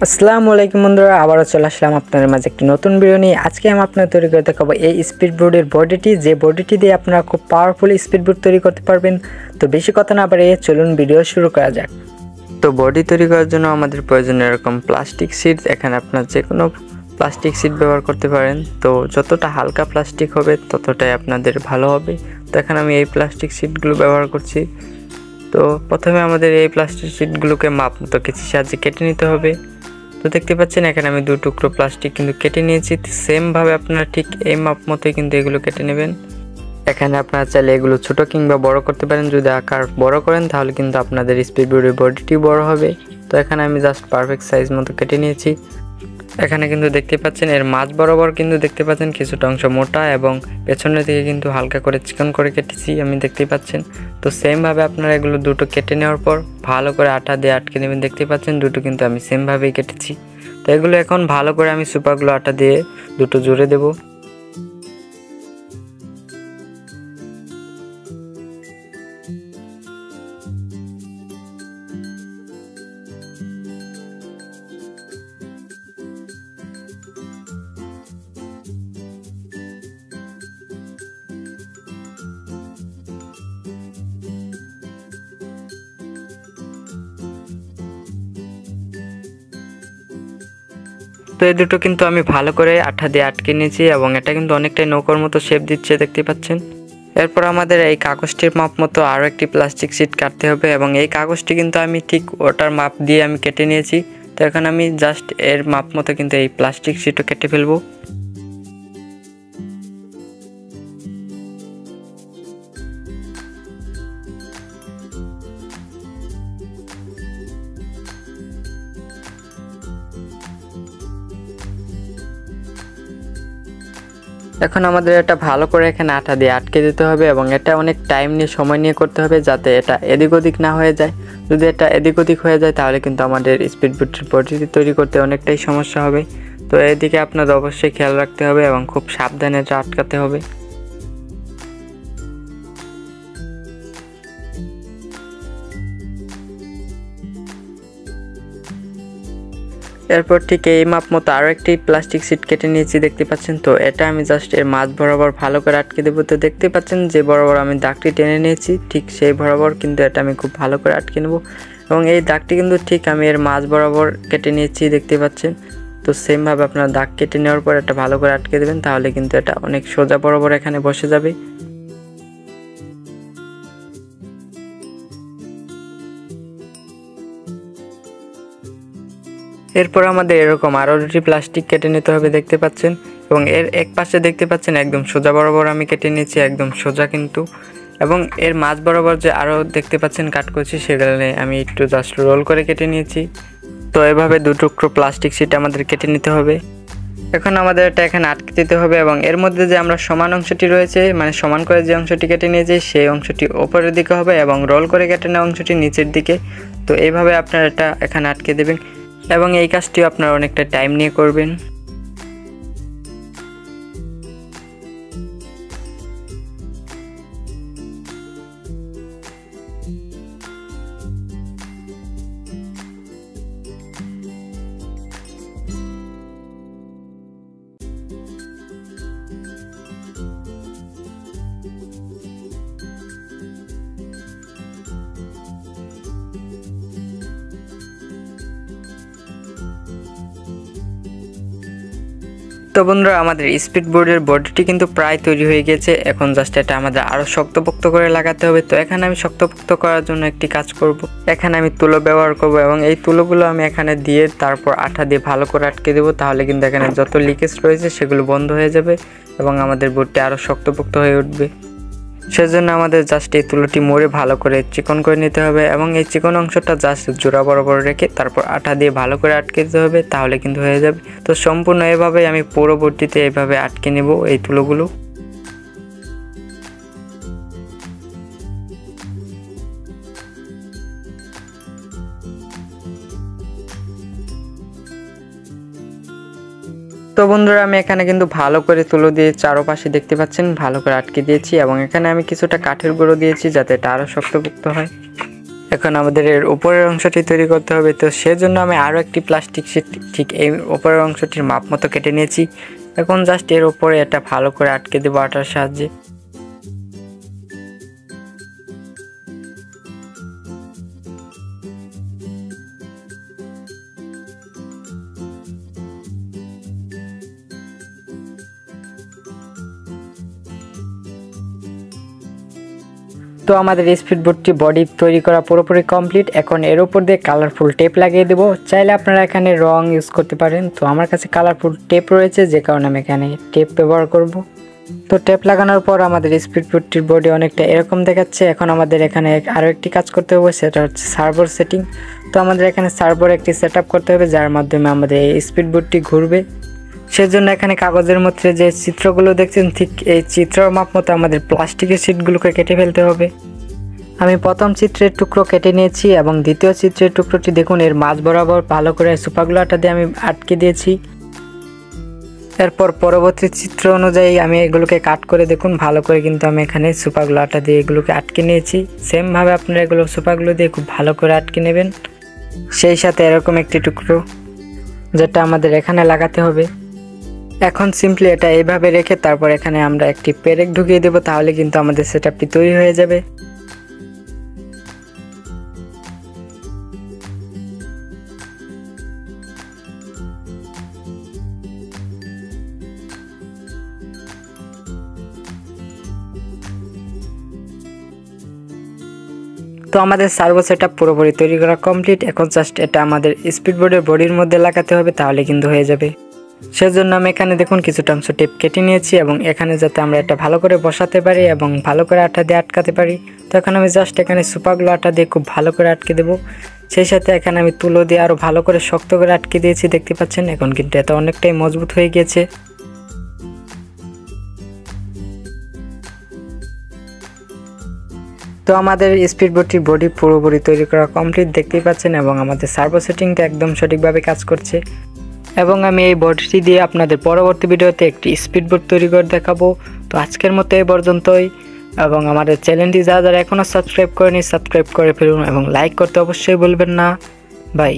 আসসালামু আলাইকুম বন্ধুরা, আবারও চলে আসলাম আপনাদের মাঝে একটি নতুন ভিডিও নিয়ে। আজকে আমি আপনাদের তৈরি করে দেখাবো এই স্পিড বোর্ডের বডিটি, যে বডিটি দিয়ে আপনারা খুব পাওয়ারফুল স্পিড বোর্ড তৈরি করতে পারবেন। তো বেশি কথা না বাড়িয়ে চলুন ভিডিও শুরু করা যাক। তো বডি তৈরি করার জন্য আমাদের প্রয়োজন এরকম প্লাস্টিক শিট। এখানে আপনার যে কোনো প্লাস্টিক শিট ব্যবহার করতে পারেন। তো যতটা হালকা প্লাস্টিক হবে ততটাই আপনাদের ভালো হবে। তো এখানে আমি এই প্লাস্টিক শিটগুলো ব্যবহার করছি। তো প্রথমে আমাদের এই প্লাস্টিক শিটগুলোকে মাপ মতো কেচির সাহায্যে কেটে নিতে হবে। তো দেখতে পাচ্ছেন এখানে আমি 2 টুকরো প্লাস্টিক কিন্তু কেটে নিয়েছি। সেম ভাবে আপনারা ঠিক এই মাপ মতোই কিন্তু এগুলো কেটে নেবেন। এখানে আপনারা চাইলে এগুলো ছোট কিংবা বড় করতে পারেন। যদি আকার বড় করেন তাহলে কিন্তু আপনাদের স্পিড বোর্ডের বডিটি বড় হবে। তো এখানে আমি জাস্ট পারফেক্ট সাইজ মতো কেটে নিয়েছি। এখানে কিন্তু দেখতে পাচ্ছেন এর মাঝ বরাবর কিন্তু দেখতে পাচ্ছেন কিছুটা অংশ মোটা এবং পেছনের দিকে কিন্তু হালকা করে চিকন করে কেটেছি আমি, দেখতে পাচ্ছেন। তো সেম ভাবে আপনারা এগুলো দুটো কেটে নেওয়ার পর ভালো করে আঠা দিয়ে আটকে নেবেন। দেখতে পাচ্ছেন দুটো কিন্তু আমি সেম ভাবেই কেটেছি। তো এগুলো এখন ভালো করে আমি সুপারগুলো আঠা দিয়ে দুটো জুড়ে দেব। তো এই দুটো কিন্তু আমি ভালো করে আঠা দিয়ে আটকে নিয়েছি এবং এটা কিন্তু অনেকটাই নৌকার মতো শেপ দিচ্ছে, দেখতে পাচ্ছেন। এরপর আমাদের এই কাগজটির মাপ মতো আরও একটি প্লাস্টিক শিট কাটতে হবে এবং এই কাগজটি কিন্তু আমি ঠিক ওটার মাপ দিয়ে আমি কেটে নিয়েছি। তো এখন আমি জাস্ট এর মাপ মতো কিন্তু এই প্লাস্টিক শিটও কেটে ফেলবো। এখন আমাদের এটা ভালো করে এখানে আঠা দিয়ে আটকে দিতে হবে এবং এটা অনেক টাইম নিয়ে সময় নিয়ে করতে হবে যাতে এটা এদিক ওদিক না হয়ে যায়। যদি এটা এদিক ওদিক হয়ে যায় তাহলে কিন্তু আমাদের স্পিড বোর্ডের বডিটি তৈরি করতে অনেকটাই সমস্যা হবে। তো এদিকে আপনাদের অবশ্যই খেয়াল রাখতে হবে এবং খুব সাবধানে এটা আটকাতে হবে। এরপর ঠিক এই মাপ মতো আরও একটি প্লাস্টিক শিট কেটে নিয়েছি, দেখতে পাচ্ছেন। তো এটা আমি জাস্ট এর মাঝ বরাবর ভালো করে আটকে দেবো। তো দেখতে পাচ্ছেন যে বরাবর আমি দাগটি টেনে নিয়েছি ঠিক সেই বরাবর কিন্তু এটা আমি খুব ভালো করে আটকে নেব এবং এই দাগটি কিন্তু ঠিক আমি এর মাঝ বরাবর কেটে নিয়েছি, দেখতে পাচ্ছেন। তো সেমভাবে আপনারা দাগ কেটে নেওয়ার পর এটা ভালো করে আটকে দেবেন, তাহলে কিন্তু এটা অনেক সোজা বরাবর এখানে বসে যাবে। এরপর আমাদের এরকম আরও দুটি প্লাস্টিক কেটে নিতে হবে, দেখতে পাচ্ছেন। এবং এর এক পাশে দেখতে পাচ্ছেন একদম সোজা বরাবর আমি কেটে নিয়েছি, একদম সোজা কিন্তু। এবং এর মাঝ বরাবর যে আরও দেখতে পাচ্ছেন কাট করছি সেগুলো আমি একটু জাস্ট রোল করে কেটে নিয়েছি। তো এভাবে 2 টুকরো প্লাস্টিক শিট আমাদের কেটে নিতে হবে। এখন আমাদের এটা এখানে আটকে দিতে হবে এবং এর মধ্যে যে আমরা সমান অংশটি রয়েছে, মানে সমান করে যে অংশটি কেটে নিয়েছি সেই অংশটি ওপরের দিকে হবে এবং রোল করে কেটে নেওয়া অংশটি নিচের দিকে। তো এইভাবে আপনারা এটা এখানে আটকে দেবেন এবং এই কাজটিও আপনারা অনেকটা টাইম নিয়ে করবেন। তো বন্ধুরা, আমাদের স্পিড বোর্ডের বডিটি কিন্তু প্রায় তৈরি হয়ে গেছে। এখন জাস্ট এটা আমাদের আরও শক্তপোক্ত করে লাগাতে হবে। তো এখানে আমি শক্তপোক্ত করার জন্য একটি কাজ করব। এখানে আমি তুলো ব্যবহার করব এবং এই তুলোগুলো আমি এখানে দিয়ে তারপর আঠা দিয়ে ভালো করে আটকে দেবো, তাহলে কিন্তু এখানে যত লিকেজ রয়েছে সেগুলো বন্ধ হয়ে যাবে এবং আমাদের বোর্ডটি আরও শক্তপোক্ত হয়ে উঠবে। সেজন্য আমাদের জাস্ট এই তুলোটি মুড়ে ভালো করে চিকন করে নিতে হবে এবং এই চিকন অংশটা জাস্ট জোড়া বরাবর রেখে তারপর আঠা দিয়ে ভালো করে আটকে দিতে হবে, তাহলে কিন্তু হয়ে যাবে। তো সম্পূর্ণ এভাবে আমি পরবর্তীতে এভাবে আটকে নেব এই তুলোগুলো। তো বন্ধুরা আমি এখানে কিন্তু ভালো করে তুলো দিয়ে চারপাশে দেখতে পাচ্ছেন ভালো করে আটকে দিয়েছি এবং এখানে আমি কিছুটা কাঠের গুঁড়ো দিয়েছি যাতে এটা আরো শক্তপোক্ত হয়। এখন আমাদের এর উপরের অংশটি তৈরি করতে হবে, তো সেজন্য আমি আরও একটি প্লাস্টিক শিট ঠিক এই উপরের অংশটির মাপ মতো কেটে নিয়েছি। এখন জাস্ট এর উপরে এটা ভালো করে আটকে দেবো আটার সাহায্যে। তো আমাদের স্পিডবোটটি বডি তৈরি করা পুরোপুরি কমপ্লিট। এখন এর উপর দিয়ে কালারফুল টেপ লাগিয়ে দেবো। চাইলে আপনারা এখানে রং ইউজ করতে পারেন, তো আমার কাছে কালারফুল টেপ রয়েছে যে কারণে আমি এখানে টেপ ব্যবহার করব। তো টেপ লাগানোর পর আমাদের স্পিডবোটটির বডি অনেকটা এরকম দেখাচ্ছে। এখন আমাদের এখানে আরও একটি কাজ করতে হবে, সেটা হচ্ছে সার্ভার সেটিং। তো আমাদের এখানে সার্ভার একটি সেট করতে হবে যার মাধ্যমে আমাদের এই স্পিডবোটটি ঘুরবে। সেজন্য এখানে কাগজের মধ্যে যে চিত্রগুলো দেখছেন ঠিক এই চিত্রের মাপ মতো আমাদের প্লাস্টিকের শিটগুলোকে কেটে ফেলতে হবে। আমি প্রথম চিত্রের টুকরো কেটে নিয়েছি এবং দ্বিতীয় চিত্রের টুকরোটি দেখুন এর মাঝ বরাবর ভালো করে সুপারগ্লু আটা দিয়ে আমি আটকে দিয়েছি। এরপর পরবর্তী চিত্র অনুযায়ী আমি এগুলোকে কাট করে দেখুন ভালো করে কিন্তু আমি এখানে সুপারগ্লু আটা দিয়ে এগুলোকে আটকে নিয়েছি। সেমভাবে আপনারা এগুলো সুপারগ্লু দিয়ে খুব ভালো করে আটকে নেবেন। সেই সাথে এরকম একটি টুকরো যেটা আমাদের এখানে লাগাতে হবে। এখন সিম্পলি এটা এইভাবে রেখে তারপর এখানে আমরা একটি পেরেক ঢুকিয়ে দেব, তাহলে কিন্তু আমাদের সেটআপটি তৈরি হয়ে যাবে। তো আমাদের সার্ভো সেটআপ পুরোপুরি তৈরি করা কমপ্লিট। এখন জাস্ট এটা আমাদের স্পিডবোটের বডির মধ্যে লাগাতে হবে, তাহলে কিন্তু হয়ে যাবে। সেজন্য আমি এখানে দেখুন কিছুটা অংশ টেপ কেটে নিয়েছি এবং এখানে যাতে আমরা এটা ভালো করে বসাতে পারি এবং ভালো করে আঠা দিয়ে আটকাতে পারি। তো এখন আমি জাস্ট এখানে সুপারগ্লু আটা দিয়ে খুব ভালো করে আটকে দেবো। সেই সাথে এখানে আমি তুলো দিয়ে আরও ভালো করে শক্ত করে আটকে দিয়েছি, দেখতে পাচ্ছেন। এখন কিন্তু এটা অনেকটাই মজবুত হয়ে গিয়েছে। তো আমাদের স্পিডবোটটির বডি পুরোপুরি তৈরি করা কমপ্লিট, দেখতেই পাচ্ছেন, এবং আমাদের সার্ভো সেটিংটা একদম সঠিকভাবে কাজ করছে। এবং আমি এই বডিটি দিয়ে আপনাদের পরবর্তী ভিডিওতে একটি স্পিডবোট তৈরি করে দেখাবো। তো আজকের মতো এই পর্যন্তই, এবং আমাদের চ্যানেলটি যারা এখনও সাবস্ক্রাইব করেনি সাবস্ক্রাইব করে ফেলুন এবং লাইক করতে অবশ্যই ভুলবেন না। বাই।